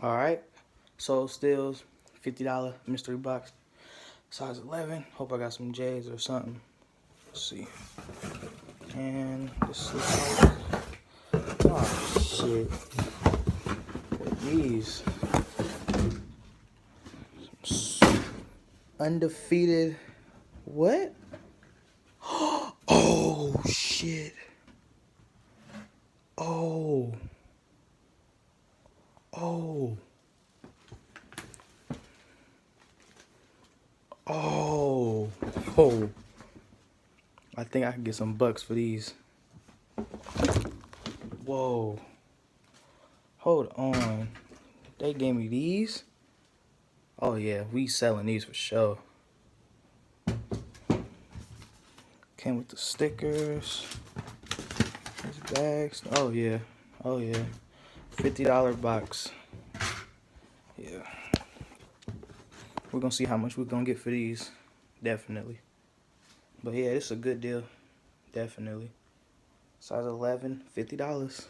Alright. Soul Steals, $50 mystery box. Size 11. Hope I got some J's or something. Let's see. And this is like, oh shit. What are these? Undefeated. What? Oh shit. Oh. Oh. Oh. Oh. I think I can get some bucks for these. Whoa. Hold on. They gave me these? Oh yeah, we selling these for sure. Came with the stickers. These bags. Oh yeah. Oh yeah. $50 box. Yeah. We're gonna see how much we're gonna get for these. Definitely. But yeah, this is a good deal. Definitely. Size 11, $50.